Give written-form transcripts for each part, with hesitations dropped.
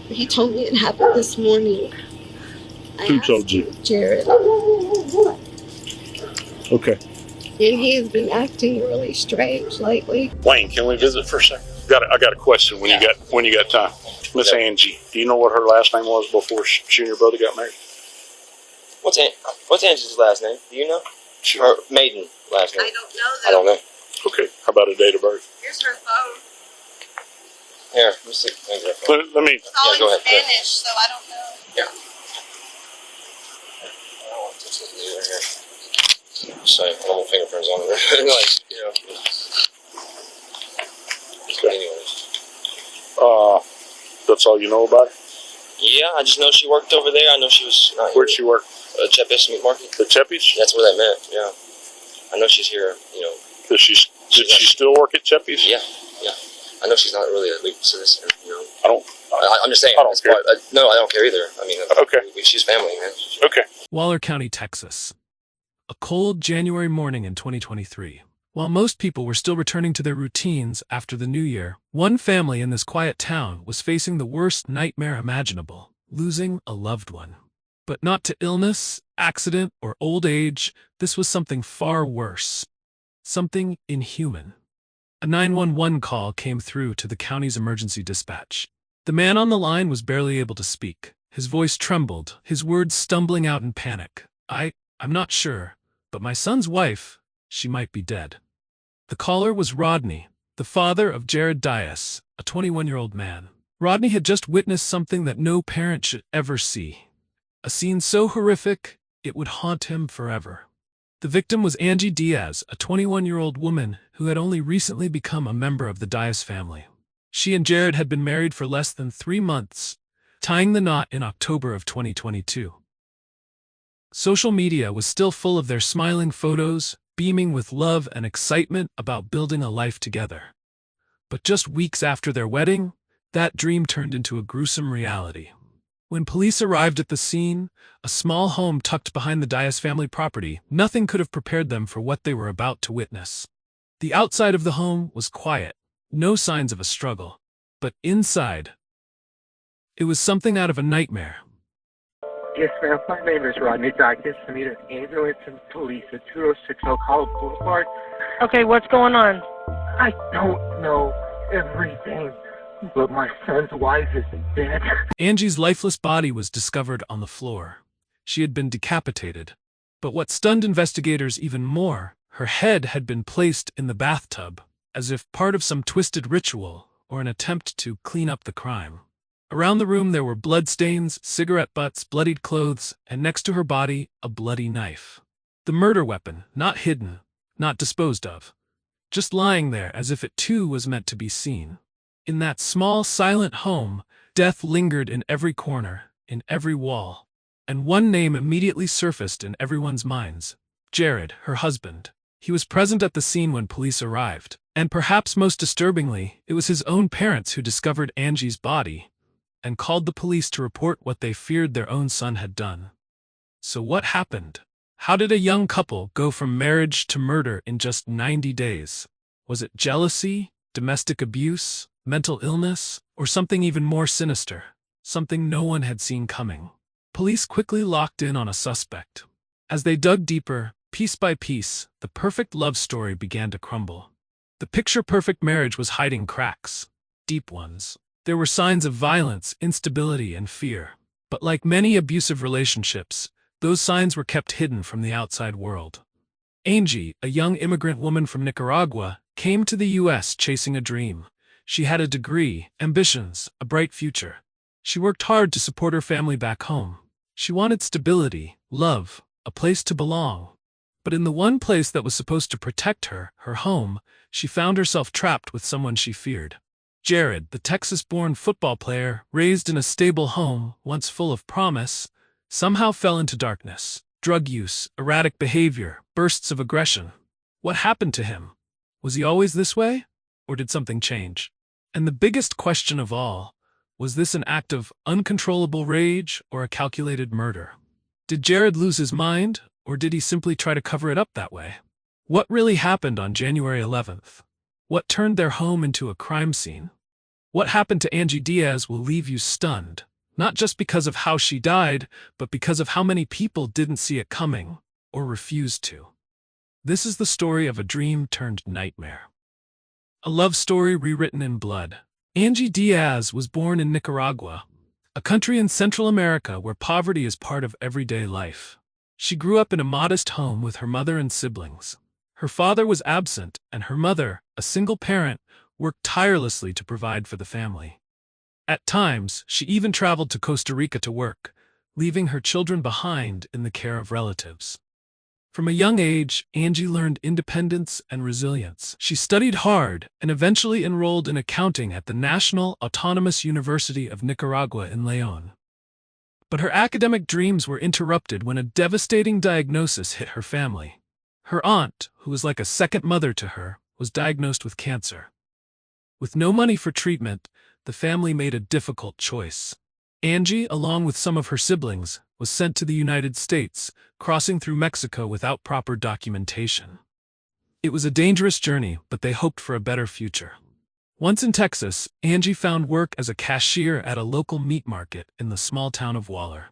He told me it happened this morning. Who told you? Jared. Okay. And he has been acting really strange lately. Wayne, can we visit for a second? I got a question when you got time. Miss Angie, do you know what her last name was before she and your brother got married? What's Angie's last name? Do you know? Her maiden last name. I don't know that. I don't know. Okay. How about a date of birth? Here's her phone. Here, let me see. Let me. It's all go in ahead. Spanish, so I don't know. Yeah. I don't want to touch this either here. So, I don't want fingerprints on it. Like, you know. Anyways. That's all you know about her? Yeah, I just know she worked over there. I know she was not Where'd she work? Chepis Meat Market. The Cheppies? That's where that met, yeah. I know she's here, you know. Did she still work at Cheppies? Yeah. I know she's not really a legal citizen, you know. I'm just saying. I don't care. No, I don't care either. I mean, okay. She's family, man. Okay. Waller County, Texas. A cold January morning in 2023. While most people were still returning to their routines after the new year, one family in this quiet town was facing the worst nightmare imaginable, losing a loved one. But not to illness, accident, or old age. This was something far worse. Something inhuman. A 911 call came through to the county's emergency dispatch. The man on the line was barely able to speak. His voice trembled, his words stumbling out in panic. I'm not sure, but my son's wife, she might be dead. The caller was Rodney, the father of Jared Dyess, a 21-year-old man. Rodney had just witnessed something that no parent should ever see. A scene so horrific, it would haunt him forever. The victim was Angie Diaz, a 21-year-old woman who had only recently become a member of the Dyess family. She and Jared had been married for less than 3 months, tying the knot in October of 2022. Social media was still full of their smiling photos, beaming with love and excitement about building a life together. But just weeks after their wedding, that dream turned into a gruesome reality. When police arrived at the scene, a small home tucked behind the Dyess family property, nothing could have prepared them for what they were about to witness. The outside of the home was quiet, no signs of a struggle. But inside, it was something out of a nightmare. Yes, ma'am. My name is Rodney Dyess. I need an ambulance and police at 2060 College Boulevard. Okay, what's going on? I don't know everything, but my son's wife is dead. Angie's lifeless body was discovered on the floor. She had been decapitated. But what stunned investigators even more, her head had been placed in the bathtub, as if part of some twisted ritual or an attempt to clean up the crime. Around the room there were bloodstains, cigarette butts, bloodied clothes, and next to her body, a bloody knife. The murder weapon, not hidden, not disposed of. Just lying there as if it too was meant to be seen. In that small, silent home, death lingered in every corner, in every wall. And one name immediately surfaced in everyone's minds. Jared, her husband. He was present at the scene when police arrived. And perhaps most disturbingly, it was his own parents who discovered Angie's body and called the police to report what they feared their own son had done. So what happened? How did a young couple go from marriage to murder in just 90 days? Was it jealousy, domestic abuse, mental illness, or something even more sinister? Something no one had seen coming. Police quickly locked in on a suspect. As they dug deeper, piece by piece, the perfect love story began to crumble. The picture-perfect marriage was hiding cracks, deep ones. There were signs of violence, instability, and fear. But like many abusive relationships, those signs were kept hidden from the outside world. Angie, a young immigrant woman from Nicaragua, came to the U.S. chasing a dream. She had a degree, ambitions, a bright future. She worked hard to support her family back home. She wanted stability, love, a place to belong. But in the one place that was supposed to protect her, her home, she found herself trapped with someone she feared. Jared, the Texas-born football player, raised in a stable home, once full of promise, somehow fell into darkness. Drug use, erratic behavior, bursts of aggression. What happened to him? Was he always this way? Or did something change? And the biggest question of all, was this an act of uncontrollable rage or a calculated murder? Did Jared lose his mind, or did he simply try to cover it up that way? What really happened on January 11th? What turned their home into a crime scene? What happened to Angie Diaz will leave you stunned, not just because of how she died, but because of how many people didn't see it coming or refused to. This is the story of a dream turned nightmare. A love story rewritten in blood. Angie Diaz was born in Nicaragua, a country in Central America where poverty is part of everyday life. She grew up in a modest home with her mother and siblings. Her father was absent, and her mother, a single parent, worked tirelessly to provide for the family. At times, she even traveled to Costa Rica to work, leaving her children behind in the care of relatives. From a young age, Angie learned independence and resilience. She studied hard and eventually enrolled in accounting at the National Autonomous University of Nicaragua in León. But her academic dreams were interrupted when a devastating diagnosis hit her family. Her aunt, who was like a second mother to her, was diagnosed with cancer. With no money for treatment, the family made a difficult choice. Angie, along with some of her siblings, was sent to the United States, crossing through Mexico without proper documentation. It was a dangerous journey, but they hoped for a better future. Once in Texas, Angie found work as a cashier at a local meat market in the small town of Waller.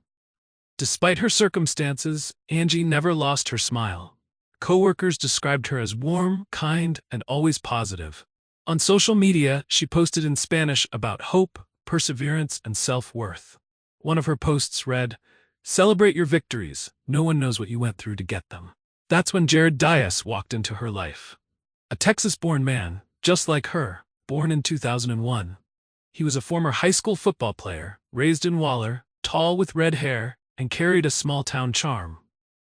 Despite her circumstances, Angie never lost her smile. Coworkers described her as warm, kind, and always positive. On social media, she posted in Spanish about hope, perseverance, and self-worth. One of her posts read, "Celebrate your victories. No one knows what you went through to get them." That's when Jared Dyess walked into her life. A Texas-born man, just like her, born in 2001. He was a former high school football player, raised in Waller, tall with red hair, and carried a small-town charm.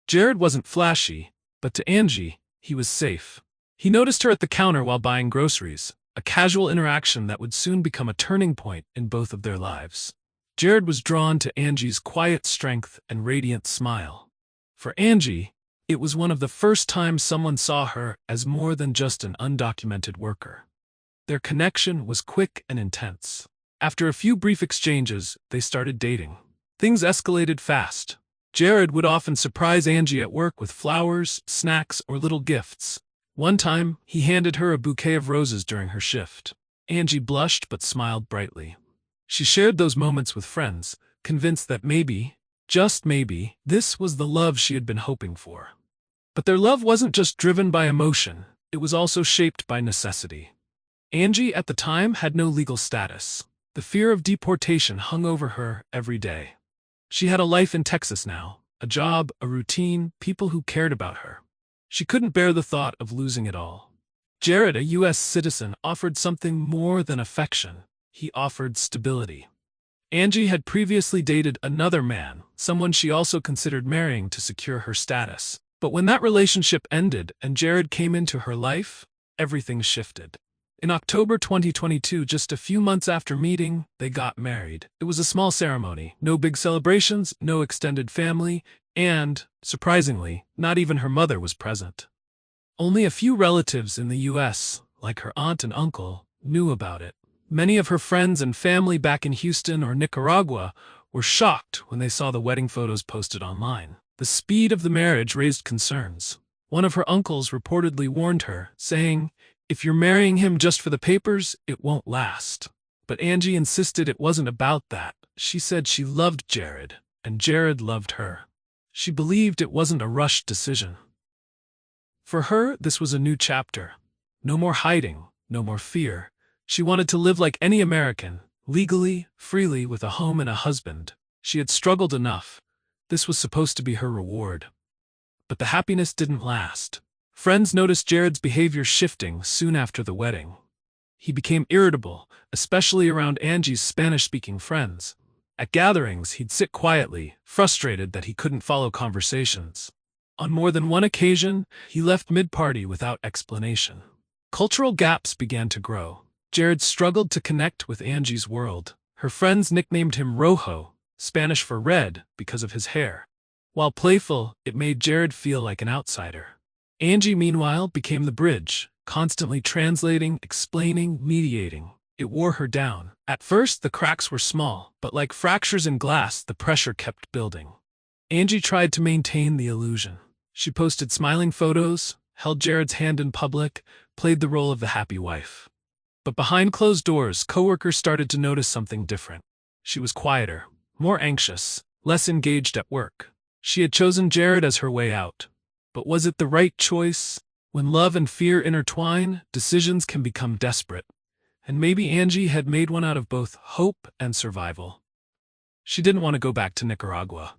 Jared wasn't flashy, but to Angie, he was safe. He noticed her at the counter while buying groceries, a casual interaction that would soon become a turning point in both of their lives. Jared was drawn to Angie's quiet strength and radiant smile. For Angie, it was one of the first times someone saw her as more than just an undocumented worker. Their connection was quick and intense. After a few brief exchanges, they started dating. Things escalated fast. Jared would often surprise Angie at work with flowers, snacks, or little gifts. One time, he handed her a bouquet of roses during her shift. Angie blushed but smiled brightly. She shared those moments with friends, convinced that maybe, just maybe, this was the love she had been hoping for. But their love wasn't just driven by emotion, it was also shaped by necessity. Angie, at the time, had no legal status. The fear of deportation hung over her every day. She had a life in Texas now, a job, a routine, people who cared about her. She couldn't bear the thought of losing it all. Jared, a U.S. citizen, offered something more than affection. He offered stability. Angie had previously dated another man, someone she also considered marrying to secure her status. But when that relationship ended and Jared came into her life, everything shifted. In October 2022, just a few months after meeting, they got married. It was a small ceremony, no big celebrations, no extended family, and, surprisingly, not even her mother was present. Only a few relatives in the U.S., like her aunt and uncle, knew about it. Many of her friends and family back in Houston or Nicaragua were shocked when they saw the wedding photos posted online. The speed of the marriage raised concerns. One of her uncles reportedly warned her, saying, "If you're marrying him just for the papers, it won't last." But Angie insisted it wasn't about that. She said she loved Jared, and Jared loved her. She believed it wasn't a rushed decision. For her, this was a new chapter. No more hiding, no more fear. She wanted to live like any American, legally, freely, with a home and a husband. She had struggled enough. This was supposed to be her reward. But the happiness didn't last. Friends noticed Jared's behavior shifting soon after the wedding. He became irritable, especially around Angie's Spanish-speaking friends. At gatherings, he'd sit quietly, frustrated that he couldn't follow conversations. On more than one occasion, he left mid-party without explanation. Cultural gaps began to grow. Jared struggled to connect with Angie's world. Her friends nicknamed him Rojo, Spanish for red, because of his hair. While playful, it made Jared feel like an outsider. Angie, meanwhile, became the bridge, constantly translating, explaining, mediating. It wore her down. At first, the cracks were small, but like fractures in glass, the pressure kept building. Angie tried to maintain the illusion. She posted smiling photos, held Jared's hand in public, played the role of the happy wife. But behind closed doors, coworkers started to notice something different. She was quieter, more anxious, less engaged at work. She had chosen Jared as her way out. But was it the right choice? When love and fear intertwine, decisions can become desperate. And maybe Angie had made one out of both hope and survival. She didn't want to go back to Nicaragua.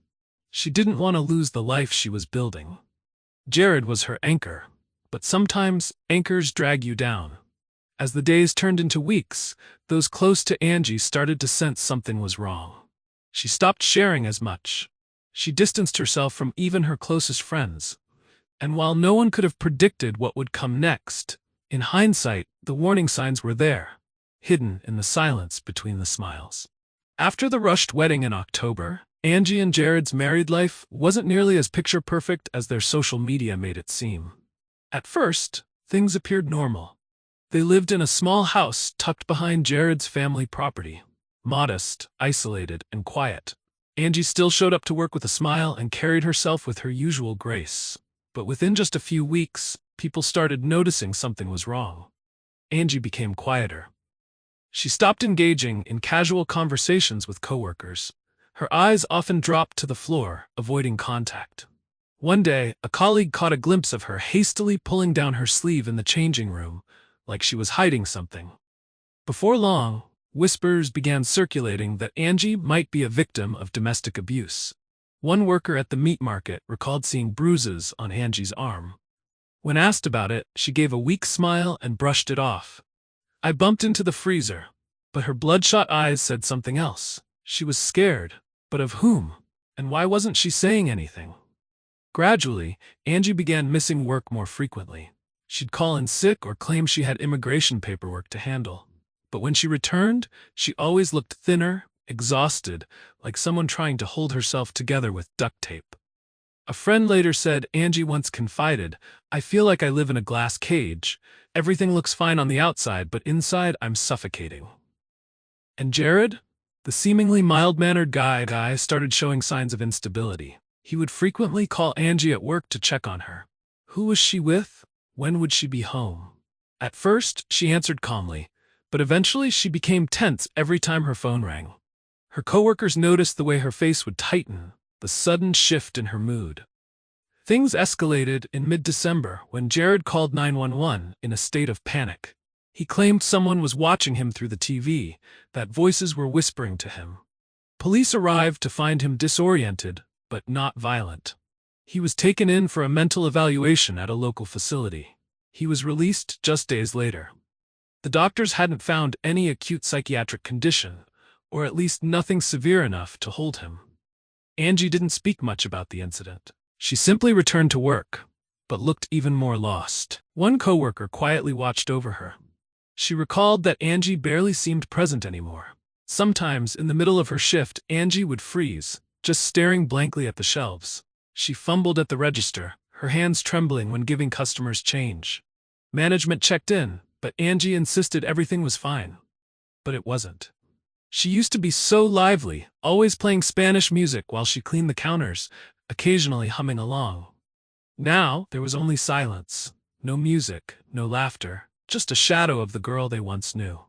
She didn't want to lose the life she was building. Jared was her anchor, but sometimes anchors drag you down. As the days turned into weeks, those close to Angie started to sense something was wrong. She stopped sharing as much. She distanced herself from even her closest friends. And while no one could have predicted what would come next, in hindsight, the warning signs were there, hidden in the silence between the smiles. After the rushed wedding in October, Angie and Jared's married life wasn't nearly as picture-perfect as their social media made it seem. At first, things appeared normal. They lived in a small house tucked behind Jared's family property, modest, isolated, and quiet. Angie still showed up to work with a smile and carried herself with her usual grace. But within just a few weeks, people started noticing something was wrong. Angie became quieter. She stopped engaging in casual conversations with coworkers. Her eyes often dropped to the floor, avoiding contact. One day, a colleague caught a glimpse of her hastily pulling down her sleeve in the changing room, like she was hiding something. Before long, whispers began circulating that Angie might be a victim of domestic abuse. One worker at the meat market recalled seeing bruises on Angie's arm. When asked about it, she gave a weak smile and brushed it off. I bumped into the freezer, but her bloodshot eyes said something else. She was scared, but of whom? And why wasn't she saying anything? Gradually, Angie began missing work more frequently. She'd call in sick or claim she had immigration paperwork to handle. But when she returned, she always looked thinner, exhausted, like someone trying to hold herself together with duct tape. A friend later said Angie once confided, "I feel like I live in a glass cage. Everything looks fine on the outside, but inside I'm suffocating." And Jared? The seemingly mild-mannered guy started showing signs of instability. He would frequently call Angie at work to check on her. Who was she with? When would she be home? At first, she answered calmly, but eventually she became tense every time her phone rang. Her coworkers noticed the way her face would tighten, the sudden shift in her mood. Things escalated in mid-December when Jared called 911 in a state of panic. He claimed someone was watching him through the TV, that voices were whispering to him. Police arrived to find him disoriented, but not violent. He was taken in for a mental evaluation at a local facility. He was released just days later. The doctors hadn't found any acute psychiatric condition, or at least nothing severe enough to hold him. Angie didn't speak much about the incident. She simply returned to work, but looked even more lost. One coworker quietly watched over her. She recalled that Angie barely seemed present anymore. Sometimes, in the middle of her shift, Angie would freeze, just staring blankly at the shelves. She fumbled at the register, her hands trembling when giving customers change. Management checked in, but Angie insisted everything was fine. But it wasn't. She used to be so lively, always playing Spanish music while she cleaned the counters, occasionally humming along. Now, there was only silence. No music, no laughter, just a shadow of the girl they once knew.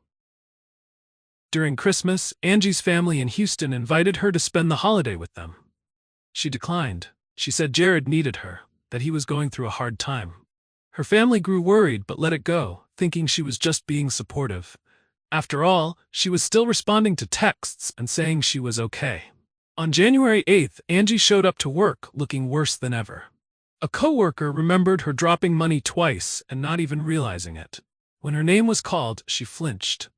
During Christmas, Angie's family in Houston invited her to spend the holiday with them. She declined. She said Jared needed her, that he was going through a hard time. Her family grew worried but let it go, thinking she was just being supportive. After all, she was still responding to texts and saying she was okay. On January 8th, Angie showed up to work looking worse than ever. A coworker remembered her dropping money twice and not even realizing it. When her name was called, she flinched.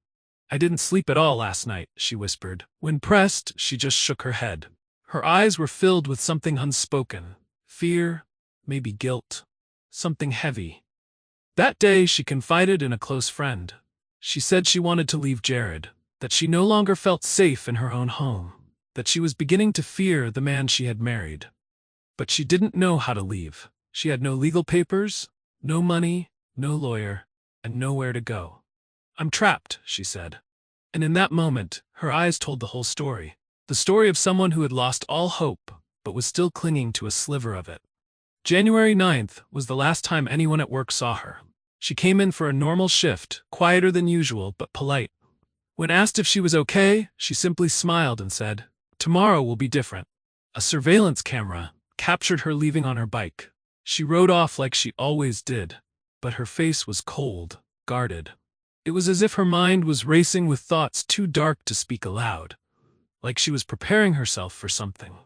"I didn't sleep at all last night," she whispered. When pressed, she just shook her head. Her eyes were filled with something unspoken. Fear, maybe guilt, something heavy. That day, she confided in a close friend. She said she wanted to leave Jared, that she no longer felt safe in her own home, that she was beginning to fear the man she had married. But she didn't know how to leave. She had no legal papers, no money, no lawyer, and nowhere to go. "I'm trapped," she said. And in that moment, her eyes told the whole story. The story of someone who had lost all hope, but was still clinging to a sliver of it. January 9th was the last time anyone at work saw her. She came in for a normal shift, quieter than usual but polite. When asked if she was okay, she simply smiled and said, "Tomorrow will be different." A surveillance camera captured her leaving on her bike. She rode off like she always did, but her face was cold, guarded. It was as if her mind was racing with thoughts too dark to speak aloud, like she was preparing herself for something.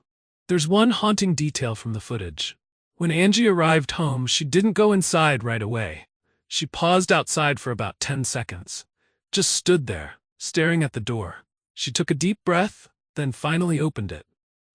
There's one haunting detail from the footage. When Angie arrived home, she didn't go inside right away. She paused outside for about 10 seconds, just stood there, staring at the door. She took a deep breath, then finally opened it.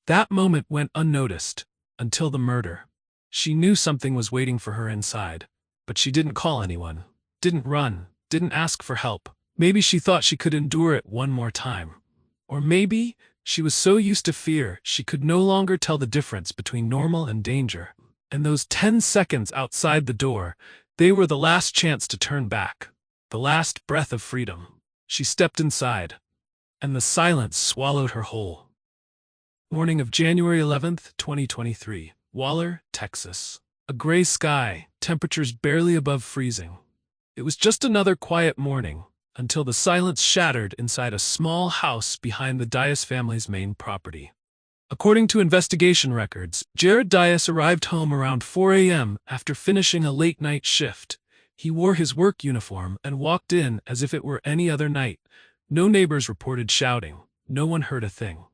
That moment went unnoticed, until the murder. She knew something was waiting for her inside, but she didn't call anyone, didn't run, didn't ask for help. Maybe she thought she could endure it one more time. Or maybe she was so used to fear she could no longer tell the difference between normal and danger. And those 10 seconds outside the door, they were the last chance to turn back, the last breath of freedom. She stepped inside, and the silence swallowed her whole. Morning of January 11th, 2023, Waller, Texas. A gray sky, temperatures barely above freezing. It was just another quiet morning, until the silence shattered inside a small house behind the Dyess family's main property. According to investigation records, Jared Dyess arrived home around 4 a.m. after finishing a late-night shift. He wore his work uniform and walked in as if it were any other night. No neighbors reported shouting. No one heard a thing.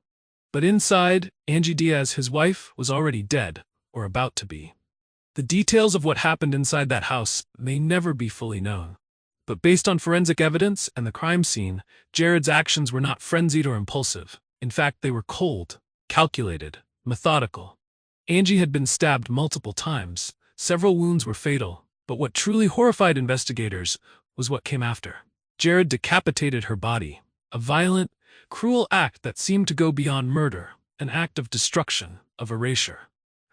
But inside, Angie Diaz, his wife, was already dead, or about to be. The details of what happened inside that house may never be fully known. But based on forensic evidence and the crime scene, Jared's actions were not frenzied or impulsive. In fact, they were cold, calculated, methodical. Angie had been stabbed multiple times. Several wounds were fatal, but what truly horrified investigators was what came after. Jared decapitated her body, a violent, cruel act that seemed to go beyond murder, an act of destruction, of erasure.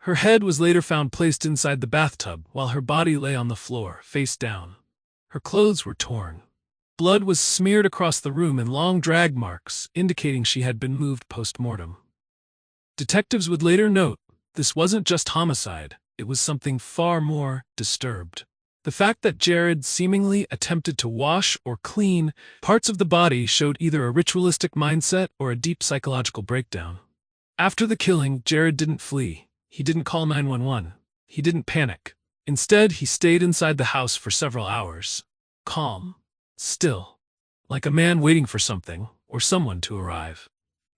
Her head was later found placed inside the bathtub while her body lay on the floor, face down. Her clothes were torn. Blood was smeared across the room in long drag marks, indicating she had been moved post-mortem. Detectives would later note, this wasn't just homicide, it was something far more disturbed. The fact that Jared seemingly attempted to wash or clean parts of the body showed either a ritualistic mindset or a deep psychological breakdown. After the killing, Jared didn't flee. He didn't call 911. He didn't panic. Instead, he stayed inside the house for several hours. Calm. Still. Like a man waiting for something or someone to arrive.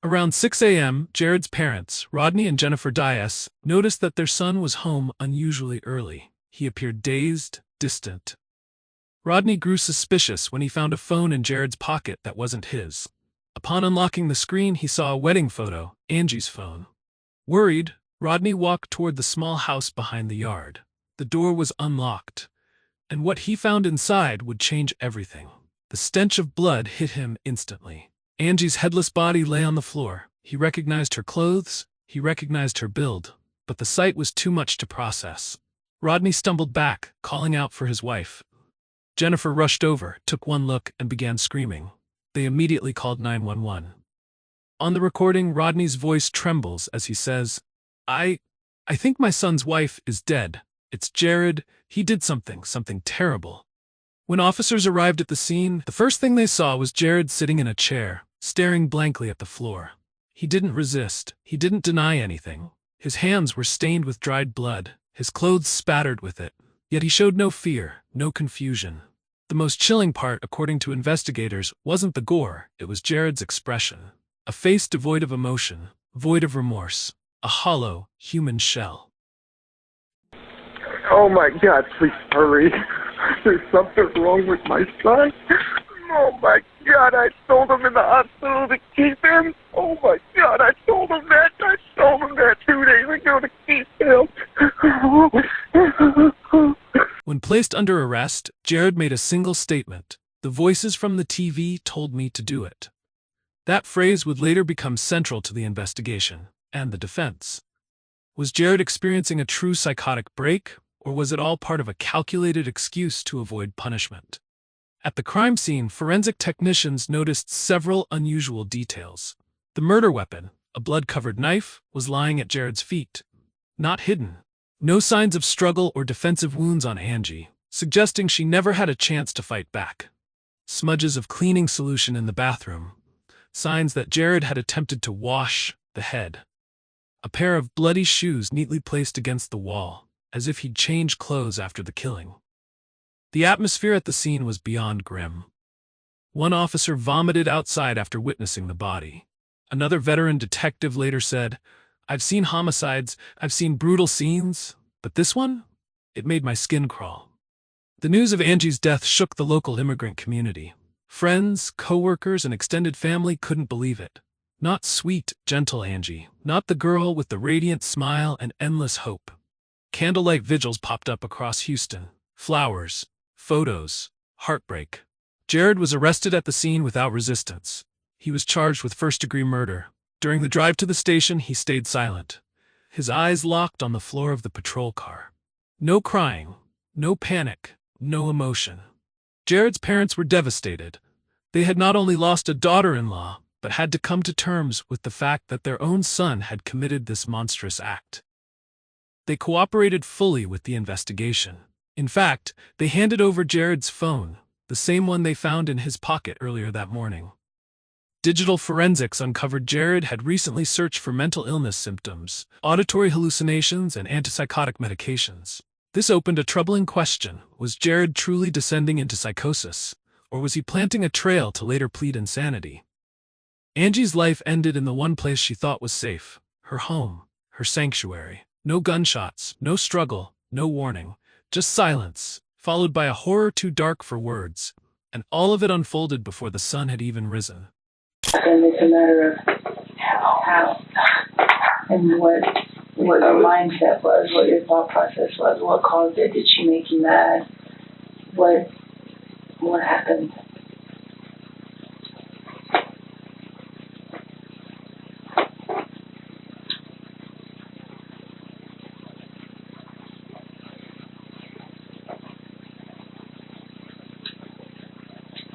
Around 6 a.m., Jared's parents, Rodney and Jennifer Dyess, noticed that their son was home unusually early. He appeared dazed, distant. Rodney grew suspicious when he found a phone in Jared's pocket that wasn't his. Upon unlocking the screen, he saw a wedding photo, Angie's phone. Worried, Rodney walked toward the small house behind the yard. The door was unlocked, and what he found inside would change everything. The stench of blood hit him instantly. Angie's headless body lay on the floor. He recognized her clothes, he recognized her build, but the sight was too much to process. Rodney stumbled back, calling out for his wife. Jennifer rushed over, took one look, and began screaming. They immediately called 911. On the recording, Rodney's voice trembles as he says, I think my son's wife is dead. It's Jared. He did something terrible. When officers arrived at the scene, the first thing they saw was Jared sitting in a chair, staring blankly at the floor. He didn't resist. He didn't deny anything. His hands were stained with dried blood, his clothes spattered with it. Yet he showed no fear, no confusion. The most chilling part, according to investigators, wasn't the gore, it was Jared's expression. A face devoid of emotion, void of remorse. A hollow, human shell. Oh my God, please hurry. There's something wrong with my son. Oh my God, I told him in the hospital to keep him. Oh my God, I told him that. I told him that 2 days ago to keep him. When placed under arrest, Jared made a single statement. The voices from the TV told me to do it. That phrase would later become central to the investigation and the defense. Was Jared experiencing a true psychotic break, or was it all part of a calculated excuse to avoid punishment? At the crime scene, forensic technicians noticed several unusual details. The murder weapon, a blood-covered knife, was lying at Jared's feet. Not hidden. No signs of struggle or defensive wounds on Angie. suggesting she never had a chance to fight back. Smudges of cleaning solution in the bathroom, signs that Jared had attempted to wash the head. A pair of bloody shoes neatly placed against the wall, as if he'd changed clothes after the killing. The atmosphere at the scene was beyond grim. One officer vomited outside after witnessing the body. Another veteran detective later said, "I've seen homicides, I've seen brutal scenes, but this one? It made my skin crawl." The news of Angie's death shook the local immigrant community. Friends, co-workers, and extended family couldn't believe it. Not sweet, gentle Angie, not the girl with the radiant smile and endless hope. Candlelight vigils popped up across Houston. Flowers, photos, heartbreak. Jared was arrested at the scene without resistance. He was charged with first-degree murder. During the drive to the station, he stayed silent, his eyes locked on the floor of the patrol car. No crying, no panic, no emotion. Jared's parents were devastated. They had not only lost a daughter-in-law, but had to come to terms with the fact that their own son had committed this monstrous act. They cooperated fully with the investigation. In fact, they handed over Jared's phone, the same one they found in his pocket earlier that morning. Digital forensics uncovered Jared had recently searched for mental illness symptoms, auditory hallucinations, and antipsychotic medications. This opened a troubling question. Was Jared truly descending into psychosis, or was he planting a trail to later plead insanity? Angie's life ended in the one place she thought was safe, her home, her sanctuary. No gunshots, no struggle, no warning, just silence, followed by a horror too dark for words, and all of it unfolded before the sun had even risen. And it's a matter of how and what your mindset was, what your thought process was, what caused it. Did she make you mad? What happened?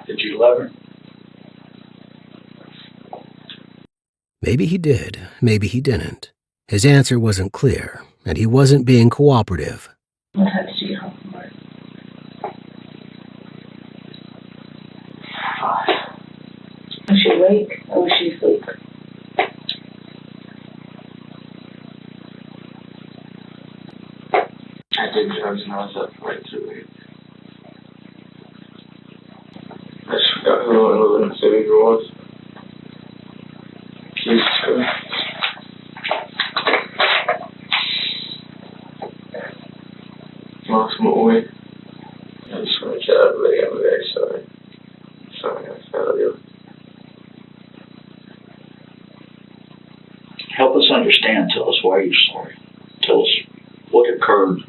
Did you love her? Maybe he did, maybe he didn't. His answer wasn't clear, and he wasn't being cooperative. What time did you get home from work? 5. Was she awake or was she asleep? I did drugs and I was up way too late. I just forgot who I lived in the city was. Jesus Christ. Lost my way. I just want to tell everybody I'm very sorry. Sorry, I failed you. Help us understand. Tell us why you're sorry. Tell us what occurred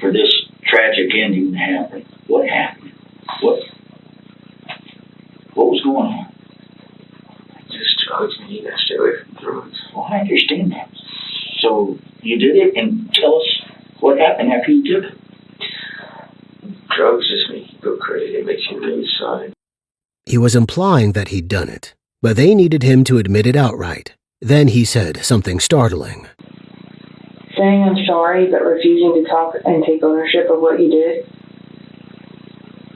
for this tragic ending to happen. What happened? What was going on? Just drugs, man. You gotta stay away from drugs. Well, I understand that. So you did it, and tell us what happened after you did it. Drugs just make you go crazy. It makes you really sorry. He was implying that he'd done it, but they needed him to admit it outright. Then he said something startling. Saying I'm sorry but refusing to talk and take ownership of what you did,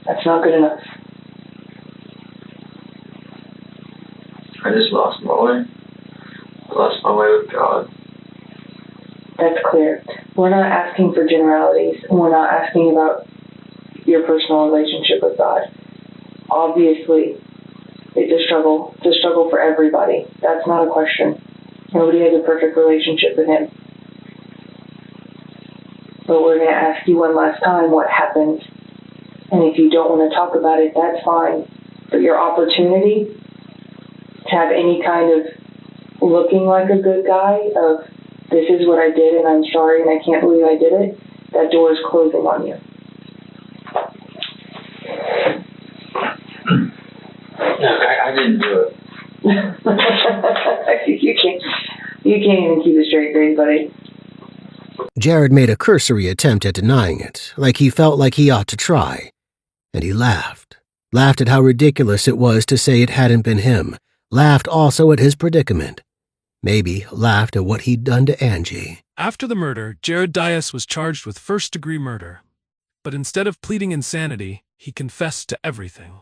that's not good enough. I just lost my way. I lost my way with God. That's clear. We're not asking for generalities, and we're not asking about your personal relationship with God. Obviously, it's a struggle. It's a struggle for everybody. That's not a question. Nobody has a perfect relationship with Him. But we're going to ask you one last time what happened. And if you don't want to talk about it, that's fine. But your opportunity to have any kind of looking like a good guy of this is what I did and I'm sorry and I can't believe I did it, that door is closing on you. Look, I didn't do it. You can't even keep a straight face, buddy. Jared made a cursory attempt at denying it, like he felt like he ought to try. And he laughed. Laughed at how ridiculous it was to say it hadn't been him. Laughed also at his predicament. Maybe laughed at what he'd done to Angie. After the murder, Jared Dyess was charged with first-degree murder. But instead of pleading insanity, he confessed to everything.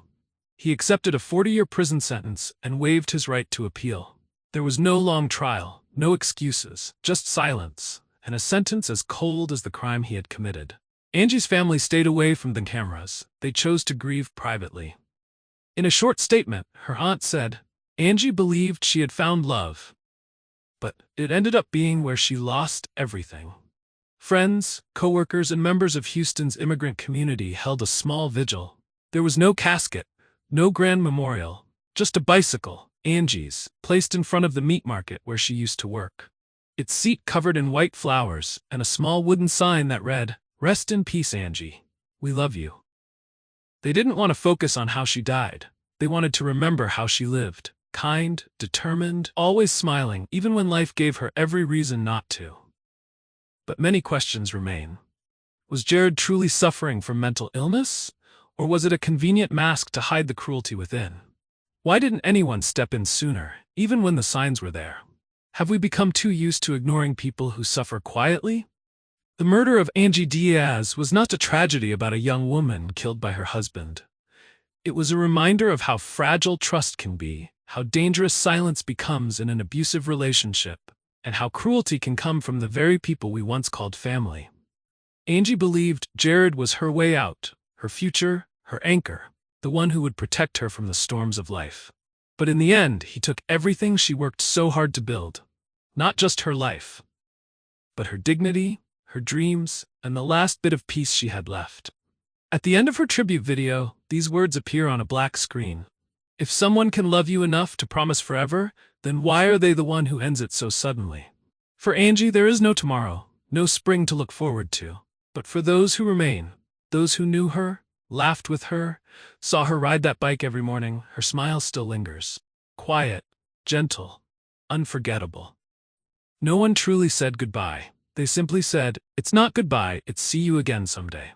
He accepted a 40-year prison sentence and waived his right to appeal. There was no long trial, no excuses, just silence, and a sentence as cold as the crime he had committed. Angie's family stayed away from the cameras. They chose to grieve privately. In a short statement, her aunt said, Angie believed she had found love, but it ended up being where she lost everything. Friends, co-workers, and members of Houston's immigrant community held a small vigil. There was no casket, no grand memorial, just a bicycle, Angie's, placed in front of the meat market where she used to work. Its seat covered in white flowers, and a small wooden sign that read, "Rest in peace, Angie. We love you." They didn't want to focus on how she died. They wanted to remember how she lived, kind, determined, always smiling, even when life gave her every reason not to. But many questions remain. Was Jared truly suffering from mental illness? Or was it a convenient mask to hide the cruelty within? Why didn't anyone step in sooner, even when the signs were there? Have we become too used to ignoring people who suffer quietly? The murder of Angie Diaz was not a tragedy about a young woman killed by her husband. It was a reminder of how fragile trust can be, how dangerous silence becomes in an abusive relationship, and how cruelty can come from the very people we once called family. Angie believed Jared was her way out, her future, her anchor, the one who would protect her from the storms of life. But in the end, he took everything she worked so hard to build. Not just her life, but her dignity, her dreams, and the last bit of peace she had left. At the end of her tribute video, these words appear on a black screen. If someone can love you enough to promise forever, then why are they the one who ends it so suddenly? For Angie, there is no tomorrow, no spring to look forward to. But for those who remain, those who knew her, laughed with her, saw her ride that bike every morning, her smile still lingers. Quiet, gentle, unforgettable. No one truly said goodbye. They simply said, it's not goodbye, it's see you again someday.